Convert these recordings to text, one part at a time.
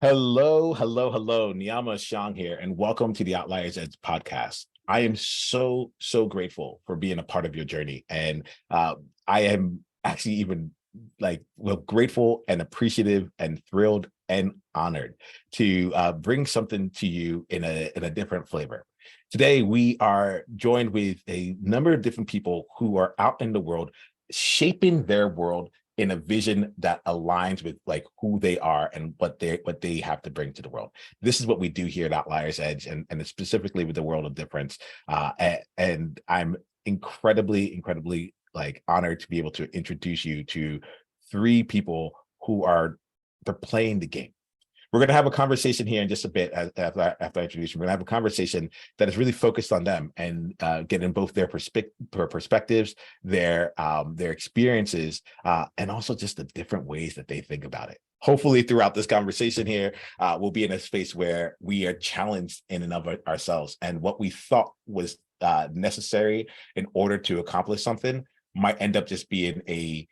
Hello. Niiamah Ashong here, and welcome to the Outliers Edge podcast. I am so grateful for being a part of your journey, and I am actually even grateful and appreciative and thrilled and honored to bring something to you in a different flavor. Today, we are joined with a number of different people who are out in the world shaping their world in a vision that aligns with who they are and what they have to bring to the world. This is what we do here at Outliers Edge, and specifically with the World of Difference. And I'm incredibly honored to be able to introduce you to three people who they're playing the game. We're going to have a conversation here in just a bit after I introduce you. We're going to have a conversation that is really focused on them and getting both their perspectives, their experiences, and also just the different ways that they think about it. Hopefully throughout this conversation here, we'll be in a space where we are challenged in and of ourselves, and what we thought was necessary in order to accomplish something might end up just being a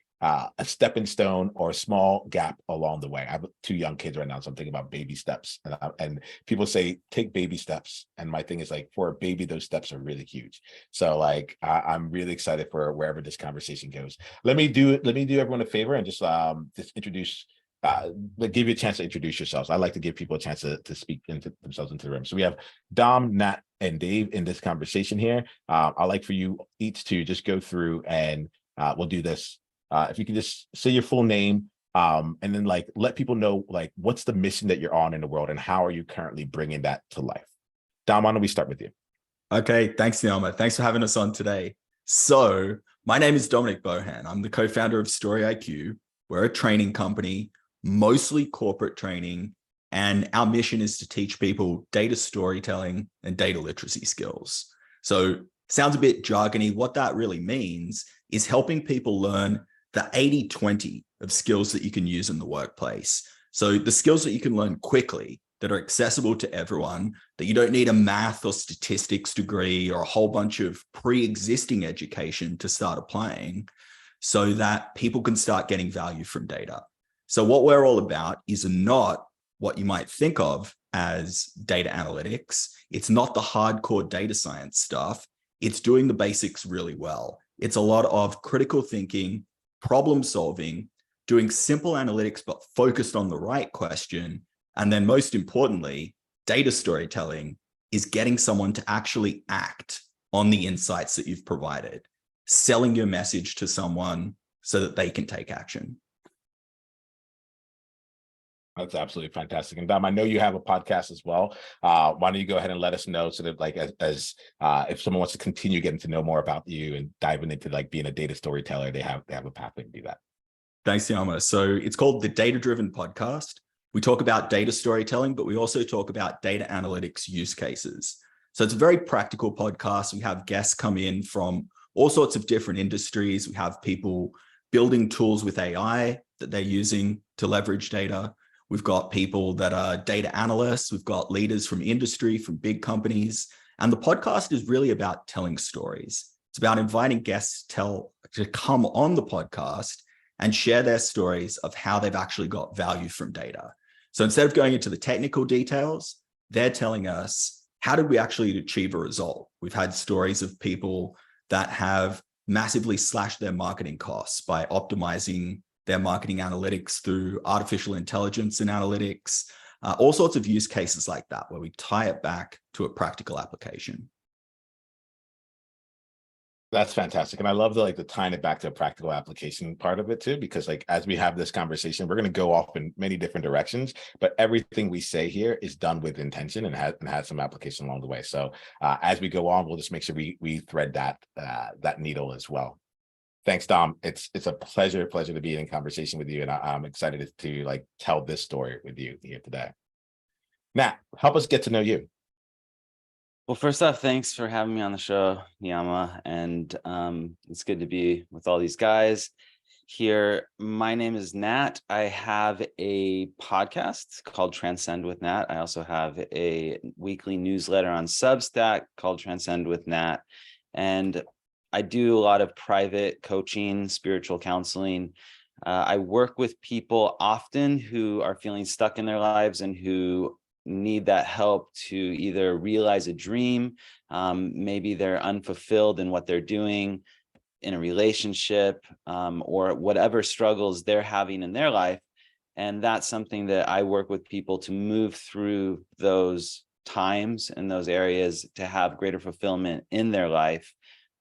stepping stone or a small gap along the way. I have two young kids right now, so I'm thinking about baby steps. And people say, take baby steps. And my thing is for a baby, those steps are really huge. So I'm really excited for wherever this conversation goes. Let me do everyone a favor and just introduce, give you a chance to introduce yourselves. I like to give people a chance to speak themselves into the room. So we have Dom, Nat, and Dave in this conversation here. I'd like for you each to just go through and we'll do this. If you can just say your full name, and then let people know what's the mission that you're on in the world and how are you currently bringing that to life. Dom, why don't we start with you? Okay, thanks, Niiamah. Thanks for having us on today. So my name is Dominic Bohan. I'm the co-founder of Story IQ. We're a training company, mostly corporate training, and our mission is to teach people data storytelling and data literacy skills. So sounds a bit jargony. What that really means is helping people learn the 80-20 of skills that you can use in the workplace. So the skills that you can learn quickly, that are accessible to everyone, that you don't need a math or statistics degree or a whole bunch of pre-existing education to start applying, so that people can start getting value from data. So what we're all about is not what you might think of as data analytics. It's not the hardcore data science stuff. It's doing the basics really well. It's a lot of critical thinking, problem solving, doing simple analytics, but focused on the right question. And then most importantly, data storytelling is getting someone to actually act on the insights that you've provided, selling your message to someone so that they can take action. That's absolutely fantastic. And Dom, I know you have a podcast as well. Why don't you go ahead and let us know, so that as if someone wants to continue getting to know more about you and diving into being a data storyteller, they have a pathway to do that. Thanks, Niiamah. So it's called the Data Driven Podcast. We talk about data storytelling, but we also talk about data analytics use cases. So it's a very practical podcast. We have guests come in from all sorts of different industries. We have people building tools with AI that they're using to leverage data. We've got people that are data analysts. We've got leaders from industry, from big companies. And the podcast is really about telling stories. It's about inviting guests to come on the podcast and share their stories of how they've actually got value from data. So instead of going into the technical details, they're telling us, how did we actually achieve a result? We've had stories of people that have massively slashed their marketing costs by optimizing their marketing analytics through artificial intelligence and analytics, all sorts of use cases like that, where we tie it back to a practical application. That's fantastic. And I love the tying it back to a practical application part of it too, because as we have this conversation, we're going to go off in many different directions, but everything we say here is done with intention and has some application along the way. So as we go on, we'll just make sure we thread that needle as well. Thanks, Dom. It's a pleasure to be in conversation with you, and I'm excited to tell this story with you here today. Nat, help us get to know you. Well, first off, thanks for having me on the show, Niiamah, and it's good to be with all these guys here. My name is Nat. I have a podcast called Transcend with Nat. I also have a weekly newsletter on Substack called Transcend with Nat, and I do a lot of private coaching, spiritual counseling I work with people often who are feeling stuck in their lives and who need that help to either realize a dream. Maybe they're unfulfilled in what they're doing in a relationship, or whatever struggles they're having in their life. And that's something that I work with people to move through those times and those areas to have greater fulfillment in their life.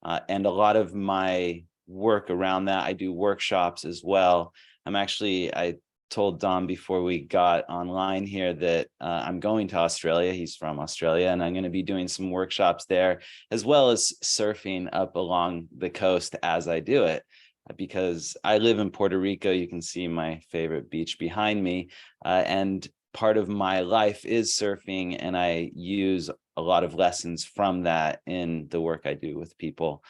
And a lot of my work around that, I do workshops as well. I told Dom before we got online here that I'm going to Australia. He's from Australia, and I'm going to be doing some workshops there, as well as surfing up along the coast as I do it. Because I live in Puerto Rico, you can see my favorite beach behind me, and part of my life is surfing, and I use a lot of lessons from that in the work I do with people.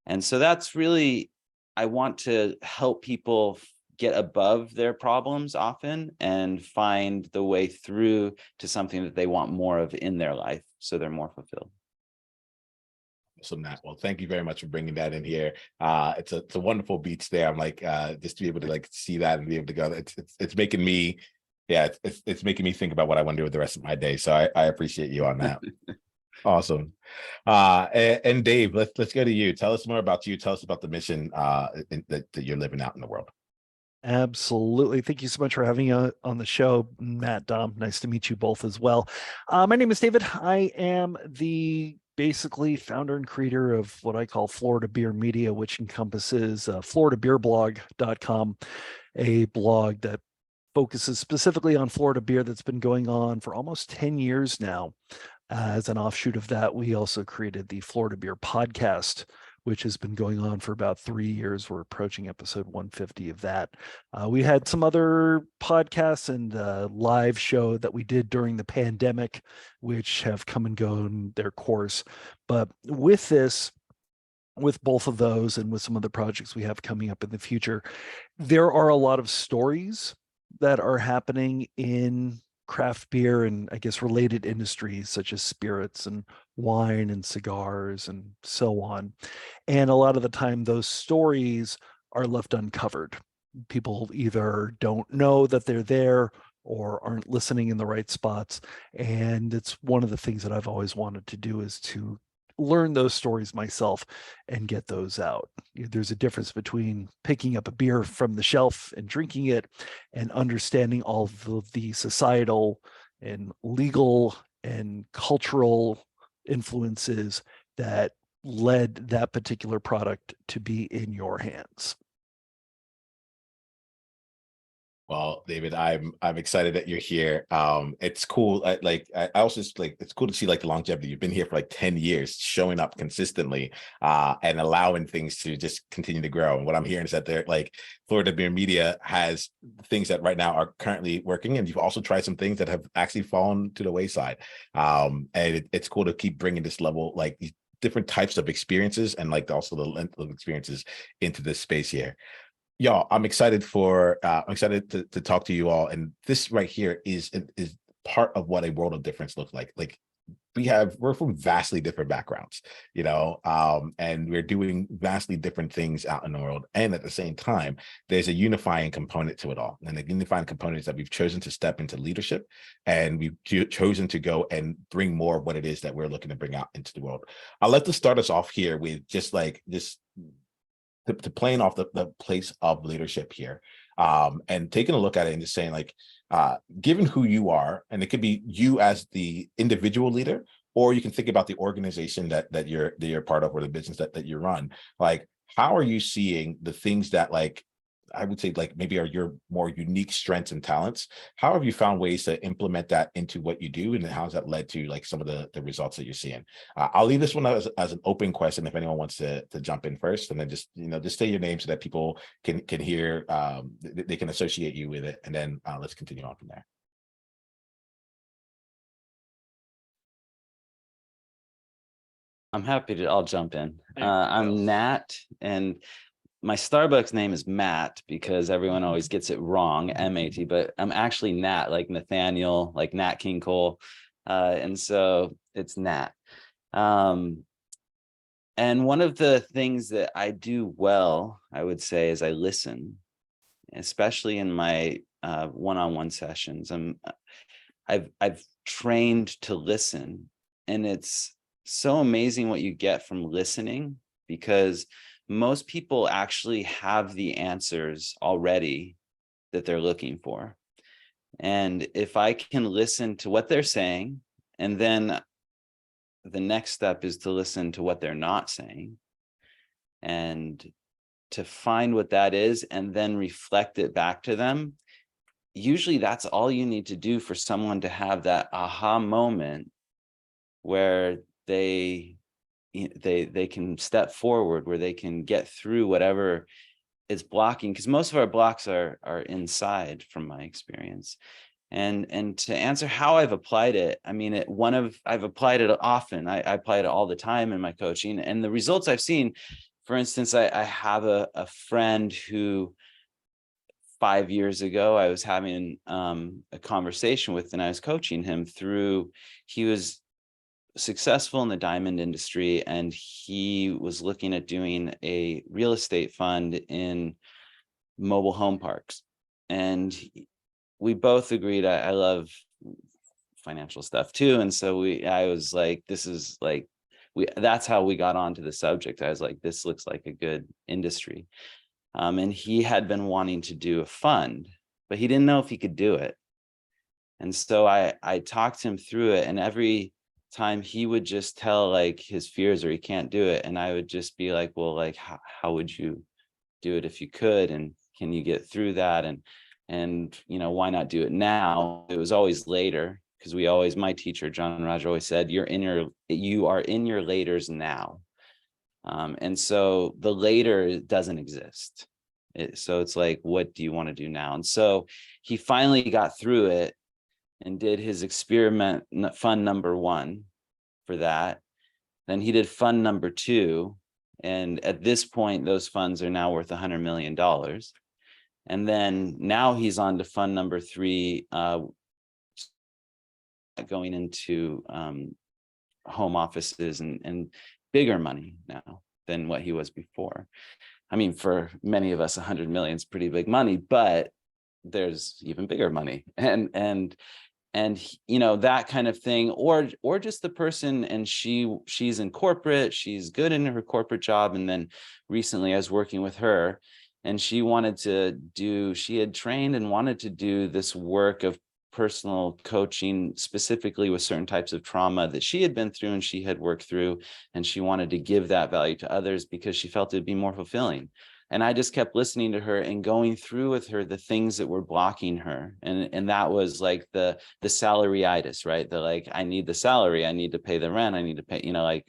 And so that's really, I want to help people get above their problems often and find the way through to something that they want more of in their life, so they're more fulfilled. So Nat, well, thank you very much for bringing that in here. It's a wonderful beach there. I'm like, just to be able to like see that and be able to go. It's making me, yeah, it's making me think about what I want to do with the rest of my day. So I appreciate you on that. Awesome. And Dave, let's go to you. Tell us more about you. Tell us about the mission that you're living out in the world. Absolutely. Thank you so much for having me on the show, Matt, Dom. Nice to meet you both as well. My name is David. I am the basically founder and creator of what I call Florida Beer Media, which encompasses floridabeerblog.com, a blog that focuses specifically on Florida beer that's been going on for almost 10 years now. As an offshoot of that, we also created the Florida Beer Podcast, which has been going on for about 3 years. We're approaching episode 150 of that. We had some other podcasts and live show that we did during the pandemic, which have come and gone their course. But with this, with both of those and with some other projects we have coming up in the future, there are a lot of stories that are happening in craft beer and I guess related industries such as spirits and wine and cigars and so on. And a lot of the time those stories are left uncovered. People either don't know that they're there or aren't listening in the right spots. And it's one of the things that I've always wanted to do is to learn those stories myself and get those out. There's a difference between picking up a beer from the shelf and drinking it and understanding all of the societal and legal and cultural influences that led that particular product to be in your hands. Well, David, I'm excited that you're here. It's cool. I also just like it's cool to see like the longevity. You've been here for like 10 years, showing up consistently, and allowing things to just continue to grow. And what I'm hearing is that they're like Florida Beer Media has things that right now are currently working, and you've also tried some things that have actually fallen to the wayside. And it's cool to keep bringing this level, like these different types of experiences, and like also the length of experiences into this space here. Y'all, I'm excited to talk to you all. And this right here is part of what a world of difference looks like. Like we're from vastly different backgrounds, and we're doing vastly different things out in the world. And at the same time, there's a unifying component to it all. And the unifying component is that we've chosen to step into leadership, and we've chosen to go and bring more of what it is that we're looking to bring out into the world. I'd like to start us off here with just to playing off the place of leadership here, and taking a look at it and just saying like, given who you are, and it could be you as the individual leader, or you can think about the organization that you're part of, or the business that you run. Like, how are you seeing the things that, like, I would say like maybe are your more unique strengths and talents? How have you found ways to implement that into what you do, and how has that led to like some of the results that you're seeing? I'll leave this one as an open question if anyone wants to jump in first, and then just say your name so that people can hear, they can associate you with it, and then let's continue on from there. I'm happy to, I'll jump in. I'm Nat, and my Starbucks name is Matt because everyone always gets it wrong, M-A-T, but I'm actually Nat, like Nathaniel, like Nat King Cole. And so it's Nat. And one of the things that I do well, I would say, is I listen. especially in my one-on-one sessions. I've trained to listen, and it's so amazing what you get from listening, because most people actually have the answers already that they're looking for. And if I can listen to what they're saying, and then the next step is to listen to what they're not saying, and to find what that is, and then reflect it back to them. Usually that's all you need to do for someone to have that aha moment where they can step forward, where they can get through whatever is blocking, because most of our blocks are inside, from my experience. And to answer how I've applied it, I mean, I've applied it often. I apply it all the time in my coaching, and the results I've seen. For instance, I have a friend who 5 years ago I was having a conversation with, and I was coaching him through. He was successful in the diamond industry, and he was looking at doing a real estate fund in mobile home parks. And we both agreed I love financial stuff too. And so I was like, this is like, that's how we got onto the subject. I was like, this looks like a good industry. And he had been wanting to do a fund, but he didn't know if he could do it. And so I talked him through it, and every time he would just tell like his fears, or he can't do it. And I would just be like, well, like, how would you do it if you could? And can you get through that? And why not do it now? It was always later, because my teacher, John Raj, always said, you are in your laters now. And so the later doesn't exist. So it's like, what do you want to do now? And so he finally got through it and did his experiment fund number 1 for that. Then he did fund number 2. And at this point, those funds are now worth $100 million. And then now he's on to fund number 3, going into home offices and bigger money now than what he was before. I mean, for many of us, 100 million is pretty big money, but there's even bigger money. And that kind of thing, or just the person, and she's in corporate, she's good in her corporate job. And then recently I was working with her, and she had trained and wanted to do this work of personal coaching, specifically with certain types of trauma that she had been through and she had worked through. And she wanted to give that value to others because she felt it'd be more fulfilling. And I just kept listening to her and going through with her the things that were blocking her. And that was like the salary-itis, right? The like, I need the salary, I need to pay the rent, I need to pay,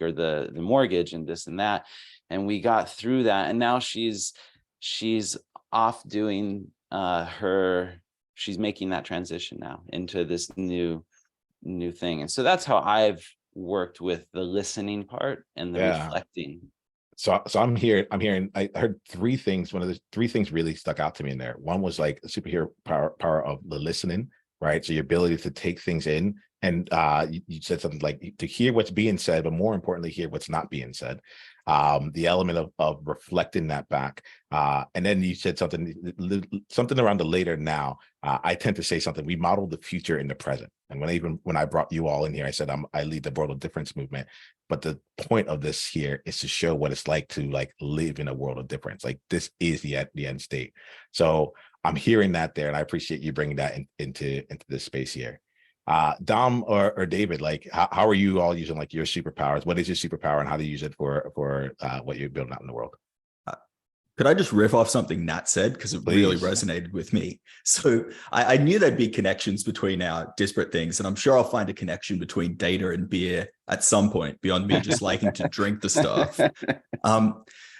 or the mortgage and this and that. And we got through that. And now she's off doing she's making that transition now into this new thing. And so that's how I've worked with the listening part and the reflecting. So I'm hearing, I heard 3 things. One of the 3 things really stuck out to me in there. One was like the superhero power of the listening, right? So your ability to take things in, and you said something like to hear what's being said, but more importantly, hear what's not being said. The element of reflecting that back. And then you said something around the later now. I tend to say something, we model the future in the present. And when I brought you all in here, I said, I lead the World of Difference movement. But the point of this here is to show what it's like to like live in a world of difference. Like this is the end state. So I'm hearing that there, and I appreciate you bringing that into this space here. Dom or David, like how are you all using like your superpowers? What is your superpower, and how do you use it for what you're building out in the world? Could I just riff off something Nat said? Because it really resonated with me. So I knew there'd be connections between our disparate things, and I'm sure I'll find a connection between data and beer at some point beyond me just liking to drink the stuff.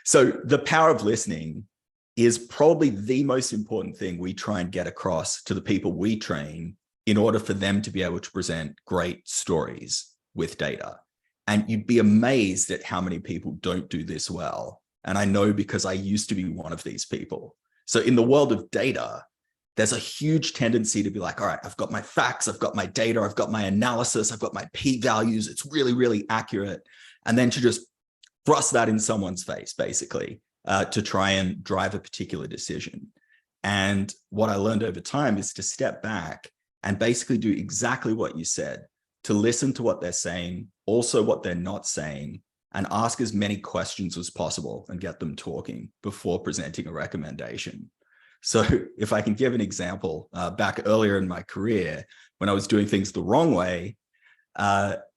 So the power of listening is probably the most important thing we try and get across to the people we train in order for them to be able to present great stories with data. And you'd be amazed at how many people don't do this well. And I know because I used to be one of these people. So in the world of data, there's a huge tendency to be like, all right, I've got my facts, I've got my data, I've got my analysis, I've got my p-values, it's really, really accurate. And then to just thrust that in someone's face, basically, to try and drive a particular decision. And what I learned over time is to step back and basically do exactly what you said, to listen to what they're saying, also what they're not saying, and ask as many questions as possible and get them talking before presenting a recommendation. So if I can give an example, back earlier in my career, when I was doing things the wrong way,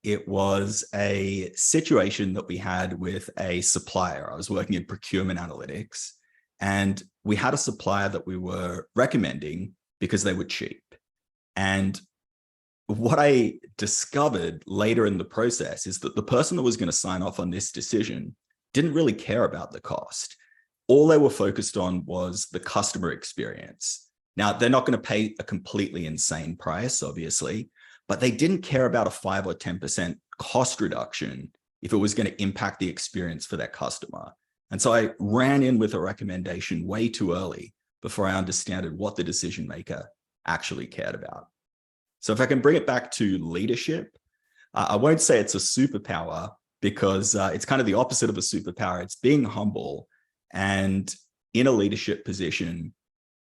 it was a situation that we had with a supplier. I was working in procurement analytics, and we had a supplier that we were recommending because they were cheap. And what I discovered later in the process is that the person that was going to sign off on this decision didn't really care about the cost. All they were focused on was the customer experience. Now, they're not going to pay a completely insane price, obviously, but they didn't care about a 5 or 10% cost reduction if it was going to impact the experience for their customer. And so I ran in with a recommendation way too early before I understood what the decision maker actually cared about. So if I can bring it back to leadership, I won't say it's a superpower, because it's kind of the opposite of a superpower. It's being humble. And in a leadership position,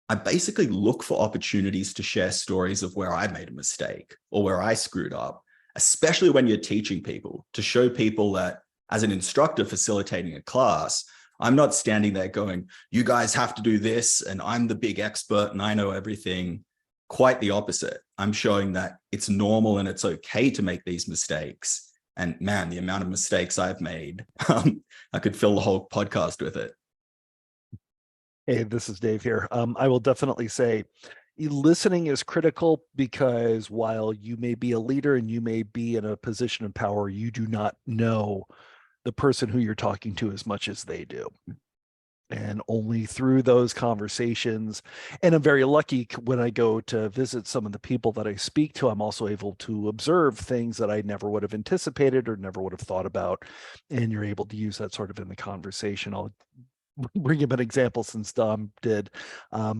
I basically look for opportunities to share stories of where I made a mistake or where I screwed up, especially when you're teaching people, to show people that as an instructor facilitating a class, I'm not standing there going, you guys have to do this, and I'm the big expert and I know everything. Quite the opposite. I'm showing that it's normal and it's okay to make these mistakes. And man, the amount of mistakes I've made, I could fill the whole podcast with it. Hey, this is Dave here. I will definitely say listening is critical, because while you may be a leader and you may be in a position of power, you do not know the person who you're talking to as much as they do. And only through those conversations, and I'm very lucky when I go to visit some of the people that I speak to, I'm also able to observe things that I never would have anticipated or never would have thought about. And you're able to use that sort of in the conversation. I'll bring up an example since Dom did. A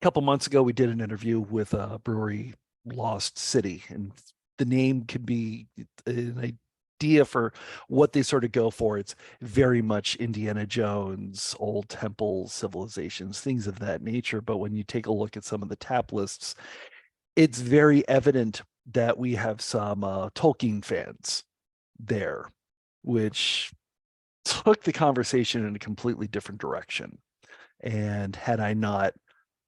couple months ago, we did an interview with a brewery, Lost City, and the name could be an idea for what they sort of go for. It's very much Indiana Jones, old temples, civilizations, things of that nature. But when you take a look at some of the tap lists, it's very evident that we have some Tolkien fans there, which took the conversation in a completely different direction. And had I not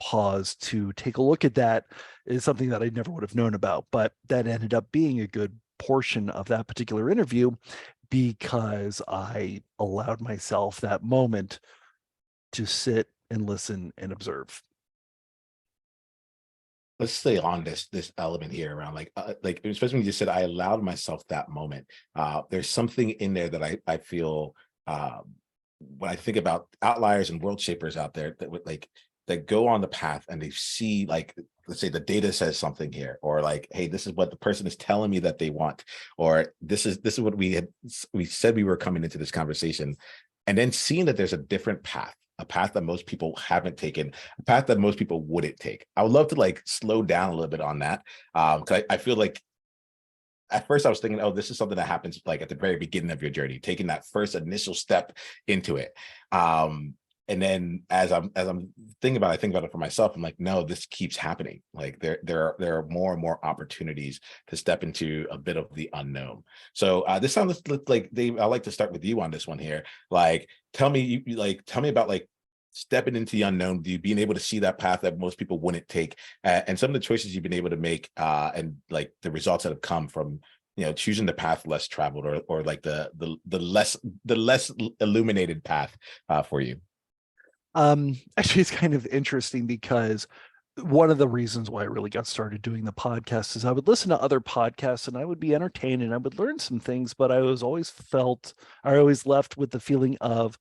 paused to take a look at that, is something that I never would have known about. But that ended up being a good portion of that particular interview, because I allowed myself that moment to sit and listen and observe. Let's stay on this element here around like especially when you just said I allowed myself that moment. There's something in there that I feel when I think about outliers and world shapers out there that would that go on the path and they see, like, let's say the data says something here, or like, hey, this is what the person is telling me that they want, or this is what we said we were coming into this conversation, and then seeing that there's a different path, a path that most people haven't taken, a path that most people wouldn't take. I would love to like slow down a little bit on that, because I feel like at first I was thinking, oh, this is something that happens like at the very beginning of your journey, taking that first initial step into it. And then as I'm thinking about it, I think about it for myself. I'm like, no, this keeps happening. Like there are more and more opportunities to step into a bit of the unknown. So this sounds like, Dave, I'd like to start with you on this one here. Like, tell me about like stepping into the unknown, you being able to see that path that most people wouldn't take, and some of the choices you've been able to make, and like the results that have come from, you know, choosing the path less traveled, or like the less illuminated path for you. Actually, it's kind of interesting, because one of the reasons why I really got started doing the podcast is I would listen to other podcasts and I would be entertained and I would learn some things, but I always left with the feeling of,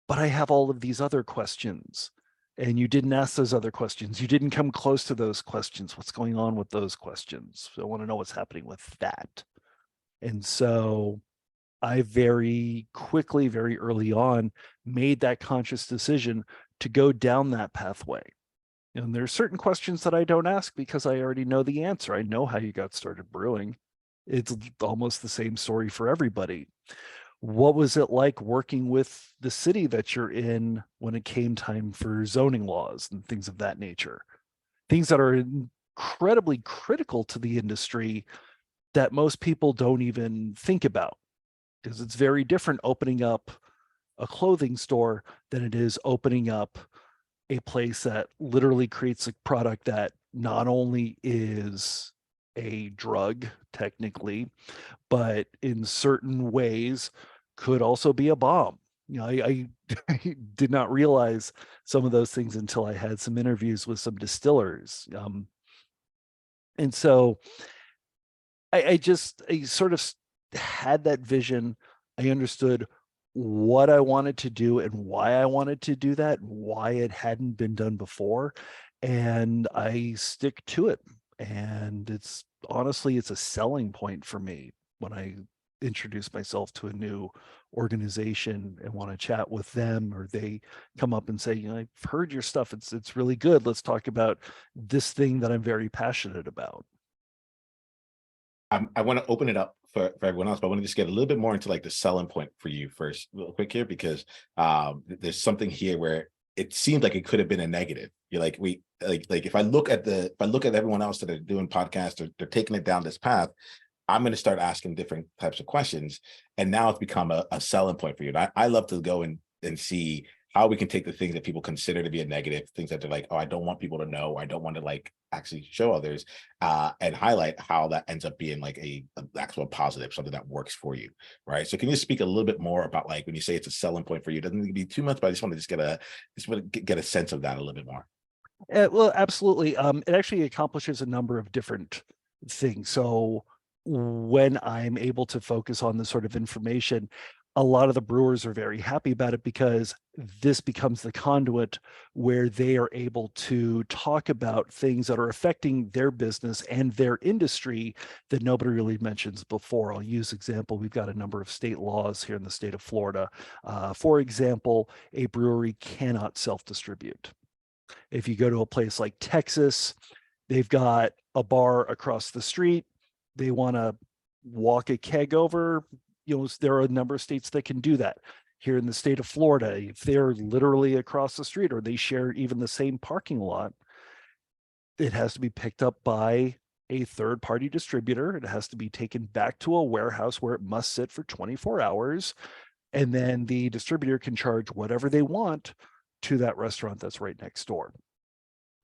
but I have all of these other questions and you didn't ask those other questions. You didn't come close to those questions. What's going on with those questions? So I want to know what's happening with that. And so I very quickly, very early on, made that conscious decision to go down that pathway. And there's certain questions that I don't ask because I already know the answer. I know how you got started brewing. It's almost the same story for everybody. what was it like working with the city that you're in when it came time for zoning laws and things of that nature? Things that are incredibly critical to the industry that most people don't even think about, because it's very different opening up a clothing store than it is opening up a place that literally creates a product that not only is a drug technically, but in certain ways could also be a bomb. You know, I did not realize some of those things until I had some interviews with some distillers. And so I sort of had that vision. I understood what I wanted to do and why I wanted to do that, why it hadn't been done before. And I stick to it. And it's honestly, it's a selling point for me when I introduce myself to a new organization and want to chat with them, or they come up and say, you know, I've heard your stuff. It's really good. Let's talk about this thing that I'm very passionate about. I want to open it up for everyone else, but I want to just get a little bit more into like the selling point for you first, real quick here, because there's something here where it seems like it could have been a negative. You're like, if I look at everyone else that are doing podcasts, they're taking it down this path. I'm going to start asking different types of questions, and now it's become a selling point for you. And I love to go and see how we can take the things that people consider to be a negative, things that they're like, oh, I don't want people to know, I don't want to like actually show others, and highlight how that ends up being like a actual positive, something that works for you, right? So can you speak a little bit more about like when you say it's a selling point for you? It doesn't need to be too much, but I just want to get a sense of that a little bit more. Well, absolutely. It actually accomplishes a number of different things. So when I'm able to focus on this sort of information, a lot of the brewers are very happy about it, because this becomes the conduit where they are able to talk about things that are affecting their business and their industry that nobody really mentions before. I'll use example. We've got a number of state laws here in the state of Florida. For example, a brewery cannot self-distribute. If you go to a place like Texas, they've got a bar across the street. They want to walk a keg over. You know, there are a number of states that can do that. Here in the state of Florida, if they're literally across the street or they share even the same parking lot, it has to be picked up by a third-party distributor. It has to be taken back to a warehouse where it must sit for 24 hours. And then the distributor can charge whatever they want to that restaurant that's right next door.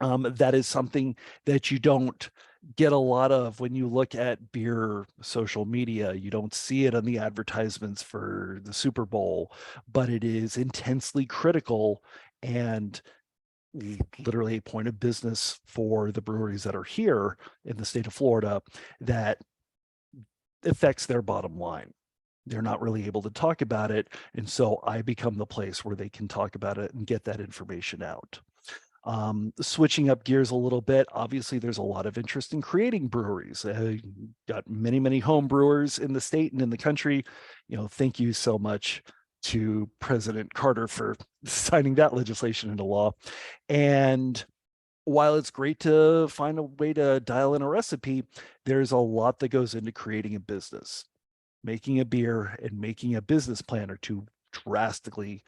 That is something that you don't get a lot of when you look at beer social media. You don't see it on the advertisements for the Super Bowl, but it is intensely critical and literally a point of business for the breweries that are here in the state of Florida that affects their bottom line. They're not really able to talk about it. And so I become the place where they can talk about it and get that information out. Switching up gears a little bit, obviously there's a lot of interest in creating breweries. Got many home brewers in the state and in the country. You know, thank you so much to President Carter for signing that legislation into law. And while it's great to find a way to dial in a recipe, there's a lot that goes into creating a business. Making a beer and making a business plan are two drastically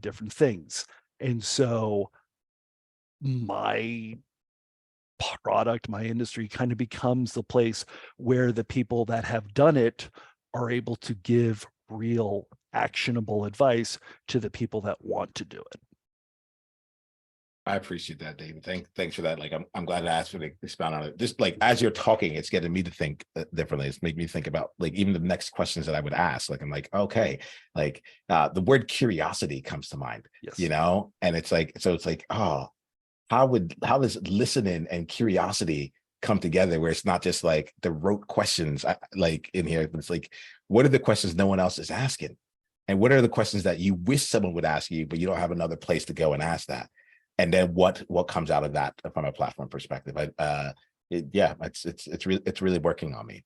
different things. And so my product, my industry kind of becomes the place where the people that have done it are able to give real actionable advice to the people that want to do it. I appreciate that, David. Thanks for that. Like, I'm glad I asked for to expound on it. Just like as you're talking, it's getting me to think differently. It's making me think about like even the next questions that I would ask. Like, I'm like, okay, like the word curiosity comes to mind. Yes. You know, and it's like, so it's like, oh, how does listening and curiosity come together where it's not just like the rote questions like in here, but it's like, what are the questions no one else is asking? And what are the questions that you wish someone would ask you, but you don't have another place to go and ask that? And then what comes out of that from a platform perspective? It's really working on me.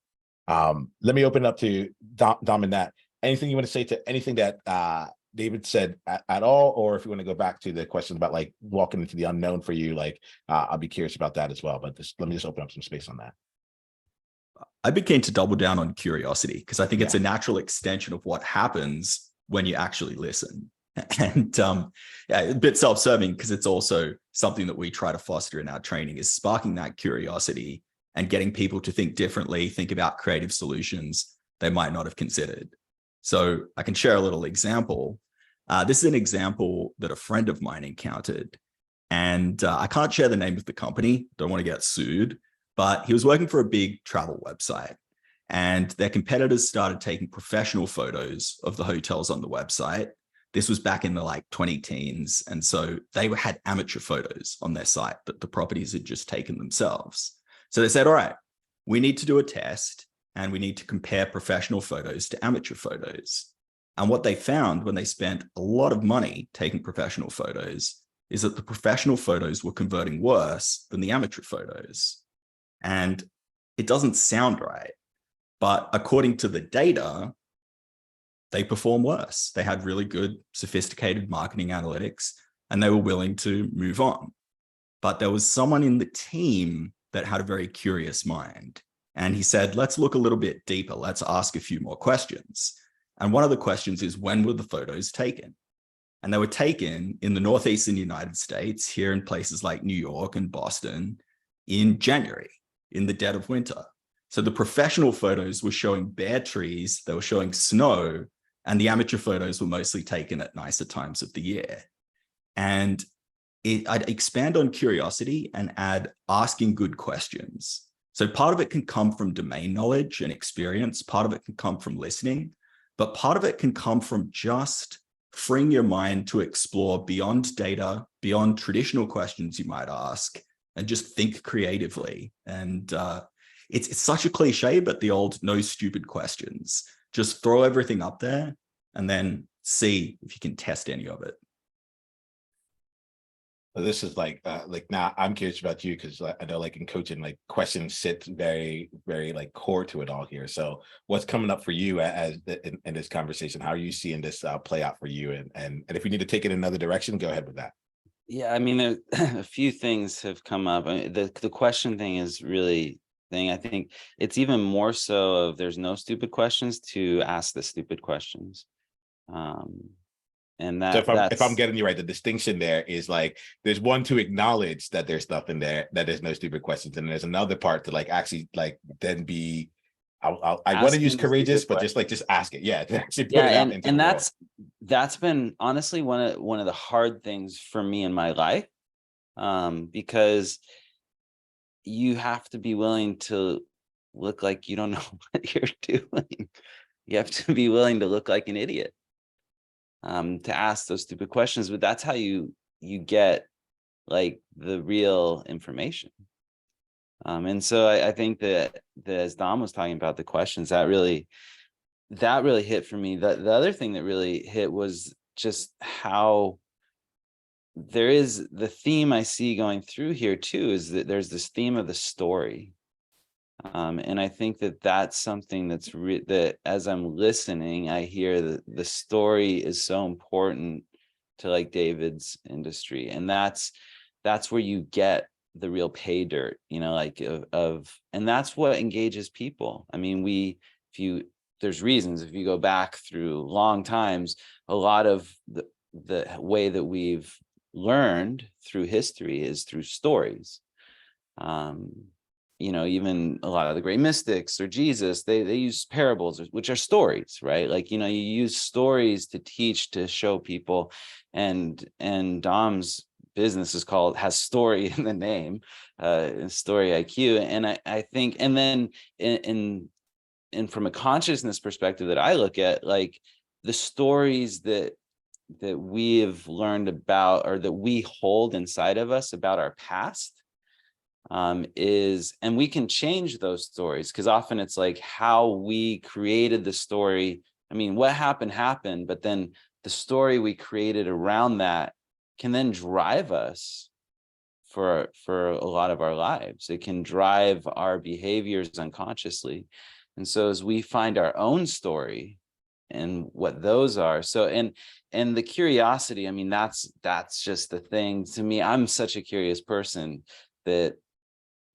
Let me open it up to Dom and Nat. Anything you want to say to anything that David said at all, or if you want to go back to the question about like walking into the unknown for you, like I'll be curious about that as well. But let me just open up some space on that. I'd be keen to double down on curiosity because I think it's Yeah. a natural extension of what happens when you actually listen. And yeah, a bit self-serving because it's also something that we try to foster in our training is sparking that curiosity and getting people to think differently, think about creative solutions they might not have considered. So I can share a little example. This is an example that a friend of mine encountered. And I can't share the name of the company, don't want to get sued, but he was working for a big travel website. And their competitors started taking professional photos of the hotels on the website. This was back in the like 20 teens. And so they had amateur photos on their site that the properties had just taken themselves. So they said, all right, we need to do a test and we need to compare professional photos to amateur photos. And what they found when they spent a lot of money taking professional photos is that the professional photos were converting worse than the amateur photos. And it doesn't sound right, but according to the data, they perform worse. They had really good, sophisticated marketing analytics, and they were willing to move on. But there was someone in the team that had a very curious mind. And he said, let's look a little bit deeper. Let's ask a few more questions. And one of the questions is, when were the photos taken? And they were taken in the Northeastern United States, here in places like New York and Boston, in January, in the dead of winter. So the professional photos were showing bare trees, they were showing snow, and the amateur photos were mostly taken at nicer times of the year. And I'd expand on curiosity and add asking good questions. So part of it can come from domain knowledge and experience, part of it can come from listening, but part of it can come from just freeing your mind to explore beyond data, beyond traditional questions you might ask, and just think creatively. And it's such a cliche, but the old no stupid questions. Just throw everything up there and then see if you can test any of it. This is like now I'm curious about you because I know like in coaching, like questions sit very, very like core to it all here. So what's coming up for you in this conversation? How are you seeing this play out for you? And if we need to take it in another direction, go ahead with that. Yeah, I mean, there, a few things have come up. I mean, the question thing is really thing. I think it's even more so of there's no stupid questions to ask the stupid questions. And So if I'm that's getting you right, the distinction there is like there's one to acknowledge that there's stuff in there, that there's no stupid questions, and there's another part to like actually like then be I want to use asking the courageous, stupid but just ask it. Yeah, to actually put yeah, it out into and the world. that's been honestly one of the hard things for me in my life, because you have to be willing to look like you don't know what you're doing. You have to be willing to look like an idiot, to ask those stupid questions. But that's how you get like the real information. And so I think that as Dom was talking about the questions, that really hit for me. The other thing that really hit was just how there is the theme I see going through here too, is that there's this theme of the story. And I think that that's something that's that as I'm listening, I hear that the story is so important to like David's industry. And that's where you get the real pay dirt, you know, like and that's what engages people. I mean, there's reasons, if you go back through long times, a lot of the way that we've learned through history is through stories. You know, even a lot of the great mystics or Jesus, they use parables, which are stories, right? Like, you know, you use stories to teach, to show people, and Dom's business has story in the name, story IQ. And I think, and then and from a consciousness perspective that I look at, like the stories that we have learned about, or that we hold inside of us about our past, and we can change those stories, because often it's like how we created the story. I mean, what happened, but then the story we created around that can then drive us for a lot of our lives. It can drive our behaviors unconsciously. And so as we find our own story and what those are, so and the curiosity, I mean, that's just the thing to me. I'm such a curious person that,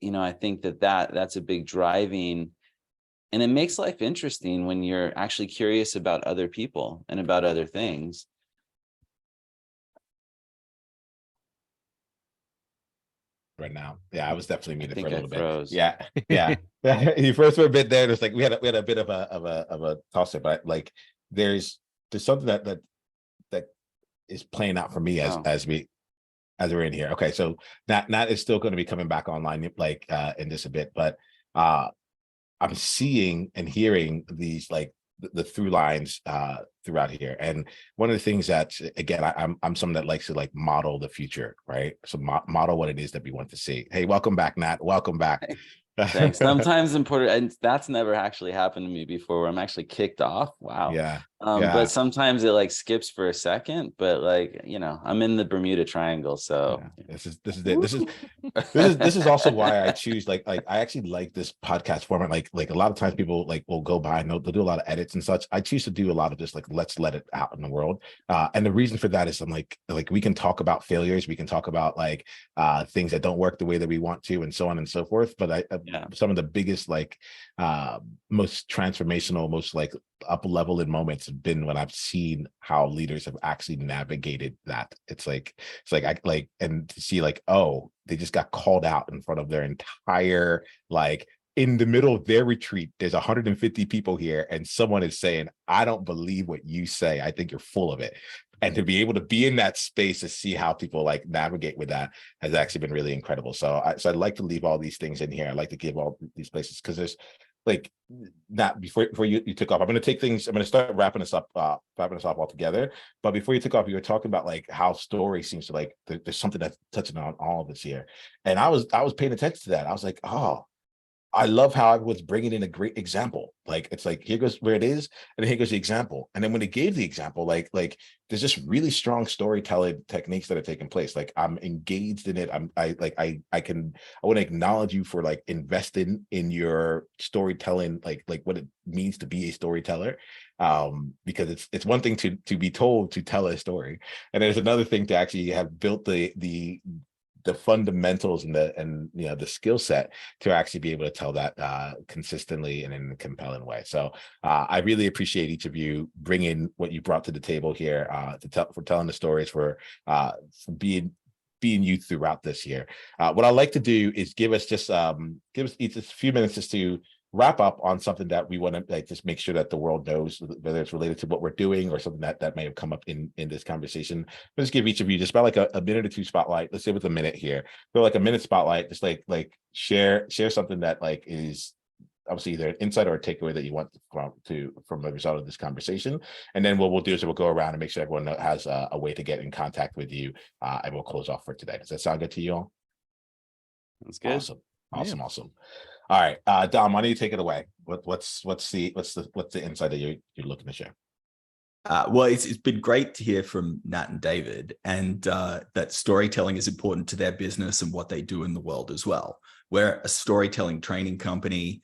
you know, I think that's a big driving And it makes life interesting when you're actually curious about other people and about other things. Right now. Yeah, I was definitely I muted for think a I little bit. froze. Yeah, yeah. You first were a bit there. There's like we had a bit of a toss up, but like there's something that is playing out for me Oh, as we're in here. Okay, so Nat is still going to be coming back online like in just a bit, but I'm seeing and hearing these like the through lines throughout here. And one of the things that again, I'm someone that likes to like model the future, right? So model what it is that we want to see. Hey, welcome back, Nat. Welcome back. thanks. Sometimes important, and that's never actually happened to me before where I'm actually kicked off. Wow. Yeah. But Yeah. sometimes it like skips for a second, but like, I'm in the Bermuda Triangle, so Yeah. This is it. This is also why I choose like I actually like this podcast format. Like a lot of times people like will go by and they'll do a lot of edits and such. I choose to do a lot of just like let's let it out in the world. And the reason for that is I'm like we can talk about failures, we can talk about like things that don't work the way that we want to, and so on and so forth. But some of the biggest like most transformational, most like up level in moments have been when I've seen how leaders have actually navigated that. It's like and to see like, oh, they just got called out in front of their entire like in the middle of their retreat, there's 150 people here and someone is saying, I don't believe what you say, I think you're full of it. And to be able to be in that space to see how people like navigate with that has actually been really incredible. So I'd like to leave all these things in here. I like to give all these places because there's like that before you took off. I'm going to start wrapping this up altogether. But before you took off, you were talking about like how story seems to like there's something that's touching on all of us here. And I was paying attention to that. I was like, oh, I love how I was bringing in a great example. Like, it's like, here goes where it is, and here goes the example. And then when they gave the example, like there's just really strong storytelling techniques that are taking place. Like, I'm engaged in it. I want to acknowledge you for like investing in your storytelling, like what it means to be a storyteller. Because it's one thing to be told to tell a story, and there's another thing to actually have built the fundamentals and the skill set to actually be able to tell that consistently and in a compelling way. So I really appreciate each of you bringing what you brought to the table here for telling the stories, for being you throughout this year. What I'd like to do is give us each a few minutes just to wrap up on something that we want to like just make sure that the world knows, whether it's related to what we're doing or something that may have come up in this conversation. But just give each of you just about like a minute or two spotlight. Let's say with a minute here, so like a minute spotlight, just like share something that like is obviously either an insight or a takeaway that you want from the result of this conversation. And then what we'll do is we'll go around and make sure everyone has a way to get in contact with you, and we'll close off for today. Does that sound good to you all? that's good. Awesome. All right, Dom, why don't you take it away? What's the insight that you're looking to share? Well, it's been great to hear from Nat and David, and that storytelling is important to their business and what they do in the world as well. We're a storytelling training company.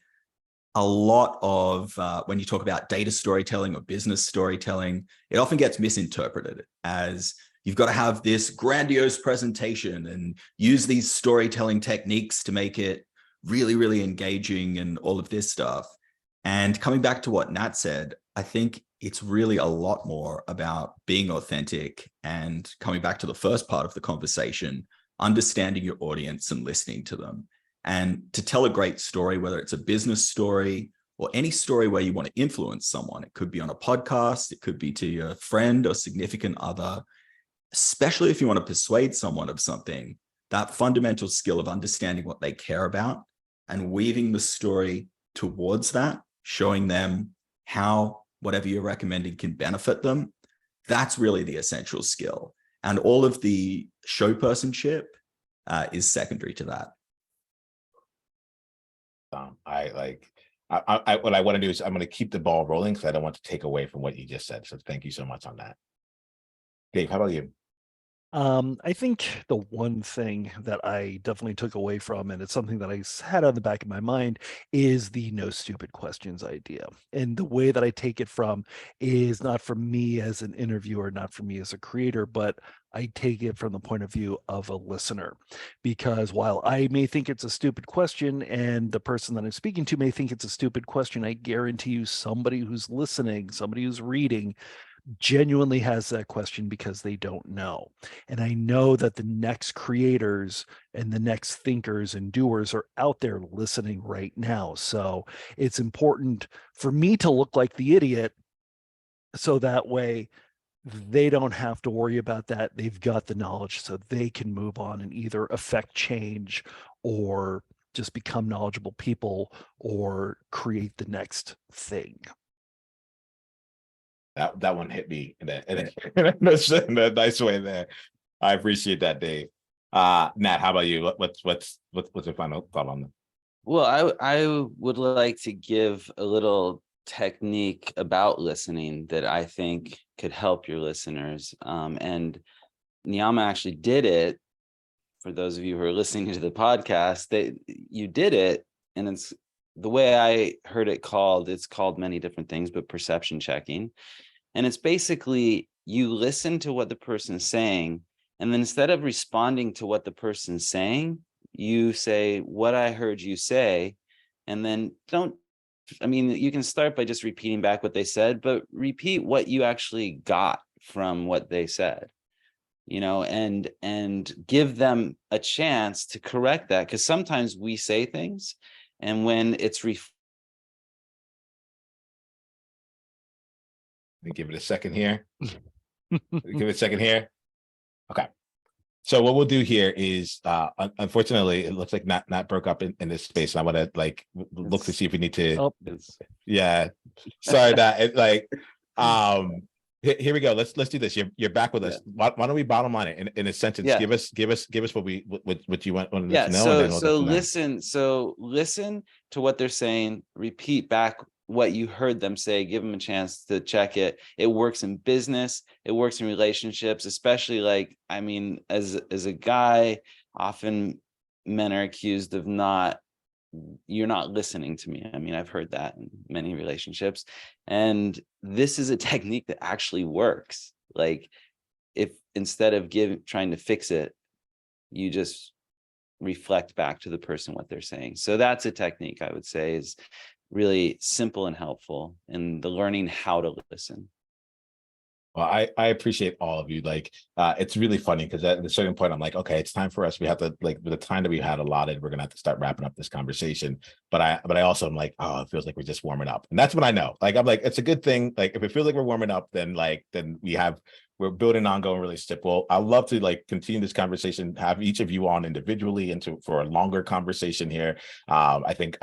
A lot of when you talk about data storytelling or business storytelling, it often gets misinterpreted as you've got to have this grandiose presentation and use these storytelling techniques to make it really, really engaging and all of this stuff. And coming back to what Nat said, I think it's really a lot more about being authentic and coming back to the first part of the conversation, understanding your audience and listening to them. And to tell a great story, whether it's a business story or any story where you want to influence someone, it could be on a podcast, it could be to your friend or significant other, especially if you want to persuade someone of something, that fundamental skill of understanding what they care about and weaving the story towards that, showing them how whatever you're recommending can benefit them, that's really the essential skill. And all of the show personship is secondary to that. What I want to do is I'm going to keep the ball rolling because I don't want to take away from what you just said. So thank you so much on that. Dave, how about you? I think the one thing that I definitely took away from, and it's something that had on the back of my mind, is the no stupid questions idea. And the way that I take it from is not from me as an interviewer, not from me as a creator, but I take it from the point of view of a listener. Because while I may think it's a stupid question and the person that I'm speaking to may think it's a stupid question, I guarantee you somebody who's listening, somebody who's reading, genuinely has that question because they don't know. And I know that the next creators and the next thinkers and doers are out there listening right now. So it's important for me to look like the idiot so that way they don't have to worry about that. They've got the knowledge so they can move on and either affect change or just become knowledgeable people or create the next thing. That one hit me in a nice way there. I appreciate that, Dave. Nat, how about you? What's your final thought on that? Well, I would like to give a little technique about listening that I think could help your listeners. And Niiamah actually did it. For those of you who are listening to the podcast, you did it, and it's the way I heard it called. It's called many different things, but perception checking. And it's basically you listen to what the person's saying, and then instead of responding to what the person's saying, you say, what I heard you say, and then you can start by just repeating back what they said, but repeat what you actually got from what they said, and give them a chance to correct that. Because sometimes we say things, and when it's Give it a second here. Give it a second here. Okay. So what we'll do here is, unfortunately, it looks like Nat broke up in this space. And I want to look to see if we need to. Oh, yeah. Sorry, Nat. Here we go. Let's do this. You're back with us. Why don't we bottom line it in a sentence? Yeah. Give us what you want to Yeah. know. So listen to what they're saying. Repeat back what you heard them say. Give them a chance to check it. It works in business. It works in relationships, especially as a guy, often men are accused of you're not listening to me. I've heard that in many relationships, and this is a technique that actually works. If instead of trying to fix it, you just reflect back to the person what they're saying. So that's a technique I would say is really simple and helpful in the learning how to listen. Well, I appreciate all of you. It's really funny because at a certain point, I'm like, okay, it's time for us. We have to with the time that we had allotted, we're gonna have to start wrapping up this conversation. But I also am like, oh, it feels like we're just warming up, and that's when I know. I'm like, it's a good thing. If it feels like we're warming up, then we're building an ongoing relationship. Well, I'd love to continue this conversation, have each of you on individually for a longer conversation here. I think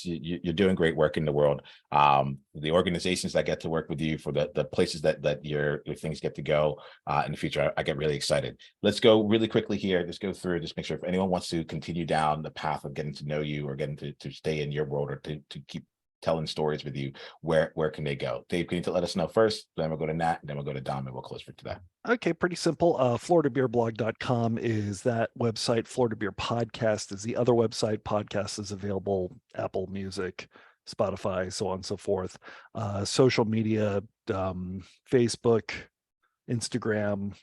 you're doing great work in the world. The organizations that get to work with you, for the places that your things get to go in the future, I get really excited. Let's go really quickly here. Just go through, just make sure if anyone wants to continue down the path of getting to know you or getting to stay in your world or to keep telling stories with you, where can they go? Dave, can you let us know first? Then we'll go to Nat, and then we'll go to Dom, and we'll close for today. Okay, pretty simple. FloridaBeerBlog.com is that website. Florida Beer Podcast is the other website. Podcast is available, Apple Music, Spotify, so on and so forth. Social media, Facebook, Instagram,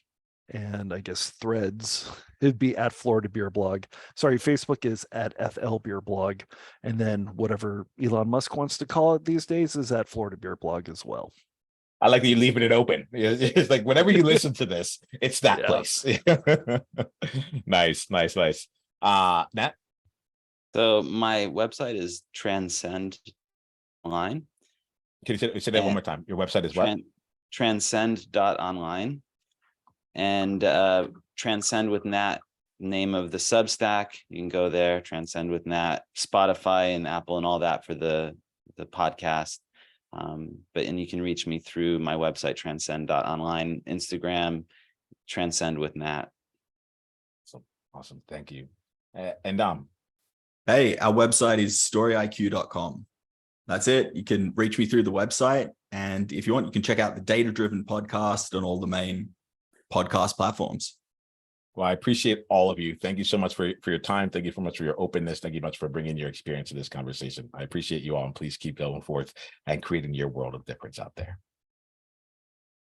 and I guess Threads. It'd be at Florida Beer Blog. Sorry, Facebook is at FL Beer Blog. And then whatever Elon Musk wants to call it these days is at Florida Beer Blog as well. I like that you're leaving it open. It's like whenever you listen to this, it's that place. Nice. Nat? So my website is Transcend Online. Can you say that one more time? Your website is what? Transcend.online. And Transcend with Nat, name of the Substack. You can go there, Transcend with Nat, Spotify and Apple and all that for the podcast. And you can reach me through my website, transcend.online, Instagram, Transcend with Nat. Awesome. Thank you. And Dom. Hey, our website is storyiq.com. That's it. You can reach me through the website. And if you want, you can check out the Data Driven podcast on all the main podcast platforms. Well, I appreciate all of you. Thank you so much for your time. Thank you so much for your openness. Thank you much for bringing your experience to this conversation. I appreciate you all, and please keep going forth and creating your world of difference out there.